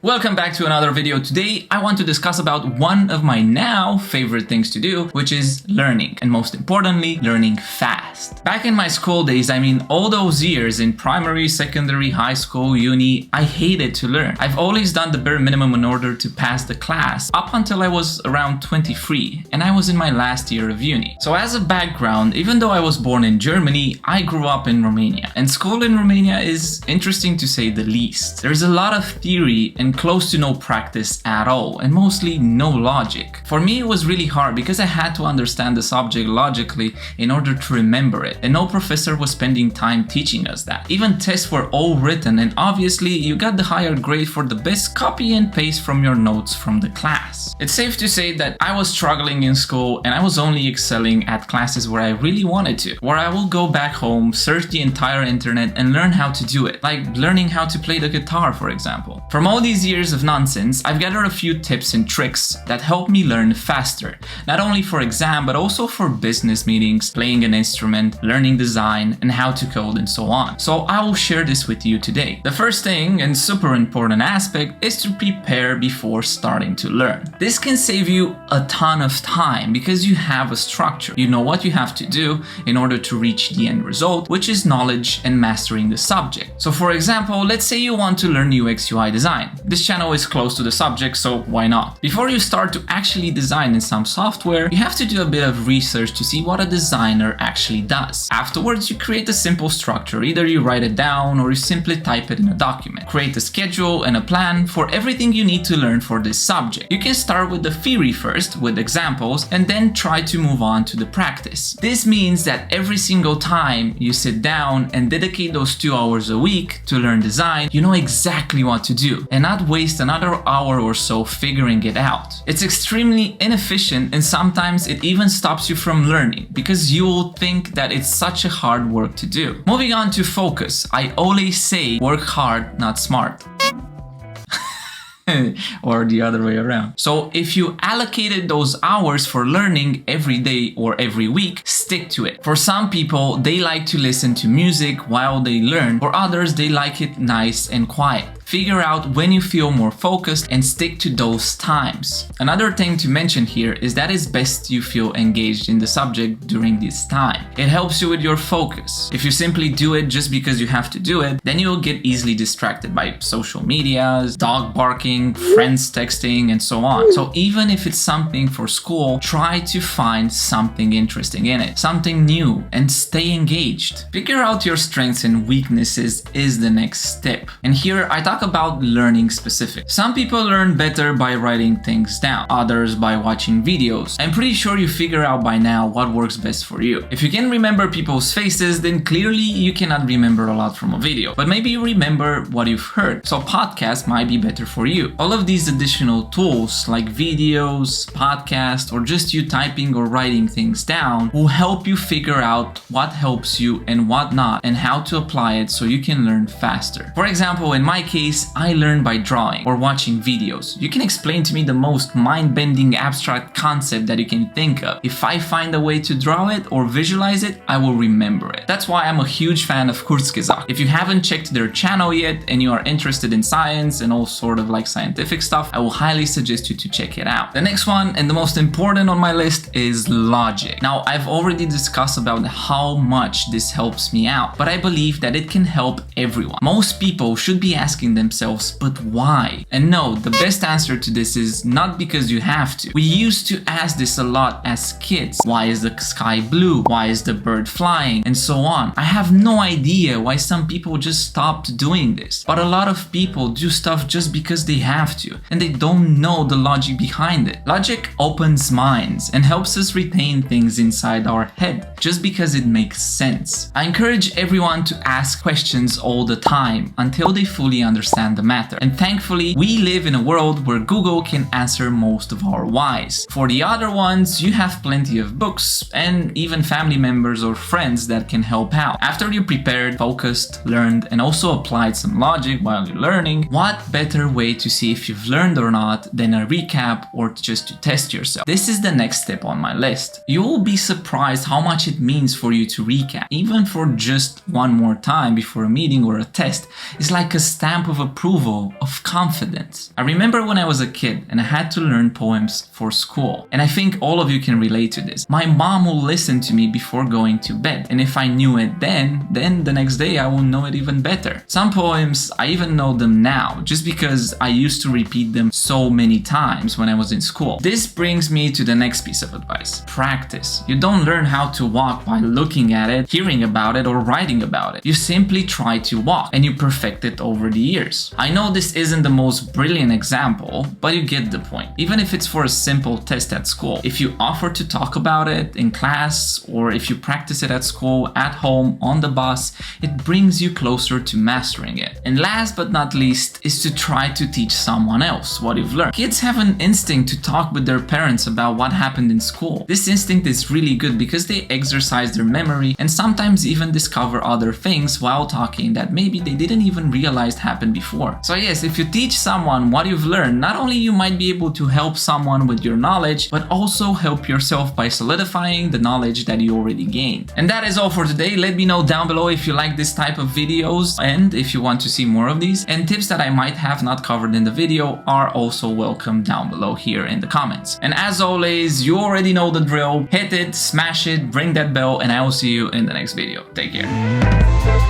Welcome back to another video. Today I want to discuss about one of my now favorite things to do, which is learning, and most importantly, learning fast. Back in my school days, I mean all those years in primary, secondary, high school, uni, I hated to learn. I've always done the bare minimum in order to pass the class up until I was around 23 and I was in my last year of uni. So as a background, even though I was born in Germany, I grew up in Romania, and school in Romania is interesting to say the least. There's a lot of theory and close to no practice at all, and mostly no logic. For me, it was really hard because I had to understand the subject logically in order to remember it, and no professor was spending time teaching us that. Even tests were all written, and obviously you got the higher grade for the best copy and paste from your notes from the class. It's safe to say that I was struggling in school, and I was only excelling at classes where I really wanted to, where I will go back home, search the entire internet and learn how to do it, like learning how to play the guitar, for example. From all these years of nonsense, I've gathered a few tips and tricks that help me learn faster, not only for exam but also for business meetings, playing an instrument, learning design, and how to code and so on. So I will share this with you today. The first thing and super important aspect is to prepare before starting to learn. This can save you a ton of time because you have a structure. You know what you have to do in order to reach the end result, which is knowledge and mastering the subject. So for example, let's say you want to learn UX UI design. This channel is close to the subject, so why not? Before you start to actually design in some software, you have to do a bit of research to see what a designer actually does. Afterwards, you create a simple structure. Either you write it down or you simply type it in a document. Create a schedule and a plan for everything you need to learn for this subject. You can start with the theory first, with examples, and then try to move on to the practice. This means that every single time you sit down and dedicate those 2 hours a week to learn design, you know exactly what to do and not waste another hour or so figuring it out. It's extremely inefficient, and sometimes it even stops you from learning because you will think that it's such a hard work to do. Moving on to focus, I always say work hard, not smart. Or the other way around. So if you allocated those hours for learning every day or every week, stick to it. For some people, they like to listen to music while they learn. For others, they like it nice and quiet. Figure out when you feel more focused and stick to those times. Another thing to mention here is that it's best you feel engaged in the subject during this time. It helps you with your focus. If you simply do it just because you have to do it, then you'll get easily distracted by social medias, dog barking, friends texting, and so on. So even if it's something for school, try to find something interesting in it, something new, and stay engaged. Figure out your strengths and weaknesses is the next step. And here I talk about learning specific. Some people learn better by writing things down, others by watching videos. I'm pretty sure you figure out by now what works best for you. If you can remember people's faces, then clearly you cannot remember a lot from a video, but maybe you remember what you've heard, so podcast might be better for you. All of these additional tools like videos, podcasts, or just you typing or writing things down will help you figure out what helps you and what not, and how to apply it so you can learn faster. For example, in my case, I learn by drawing or watching videos. You can explain to me the most mind-bending abstract concept that you can think of. If I find a way to draw it or visualize it, I will remember it. That's why I'm a huge fan of Kurzgesagt. If you haven't checked their channel yet and you are interested in science and all sort of like scientific stuff, I will highly suggest you to check it out. The next one, and the most important on my list, is logic. Now, I've already discussed about how much this helps me out, but I believe that it can help everyone. Most people should be asking themselves, but why? And no, the best answer to this is not because you have to. We used to ask this a lot as kids. Why is the sky blue? Why is the bird flying? And so on. I have no idea why some people just stopped doing this, but a lot of people do stuff just because they have to, and they don't know the logic behind it. Logic opens minds and helps us retain things inside our head just because it makes sense. I encourage everyone to ask questions all the time until they fully understand the matter. And thankfully, we live in a world where Google can answer most of our whys. For the other ones, you have plenty of books and even family members or friends that can help out. After you prepared, focused, learned, and also applied some logic while you're learning, what better way to see if you've learned or not than a recap or just to test yourself? This is the next step on my list. You will be surprised surprised how much it means for you to recap. Even for just one more time before a meeting or a test is like a stamp of approval, of confidence. I remember when I was a kid and I had to learn poems for school. And I think all of you can relate to this. My mom will listen to me before going to bed. And if I knew it then the next day I will know it even better. Some poems, I even know them now, just because I used to repeat them so many times when I was in school. This brings me to the next piece of advice. Practice. You don't learn how to walk by looking at it, hearing about it, or writing about it. You simply try to walk and you perfect it over the years. I know this isn't the most brilliant example, but you get the point. Even if it's for a simple test at school, if you offer to talk about it in class, or if you practice it at school, at home, on the bus, it brings you closer to mastering it. And last but not least is to try to teach someone else what you've learned. Kids have an instinct to talk with their parents about what happened in school. This instinct is really good because they exercise their memory and sometimes even discover other things while talking that maybe they didn't even realize happened before. So yes, if you teach someone what you've learned, not only you might be able to help someone with your knowledge, but also help yourself by solidifying the knowledge that you already gained. And that is all for today. Let me know down below if you like this type of videos and if you want to see more of these, and tips that I might have not covered in the video are also welcome down below here in the comments. And as always, you already know the drill. Hit it, smash it, ring that bell, and I will see you in the next video. Take care.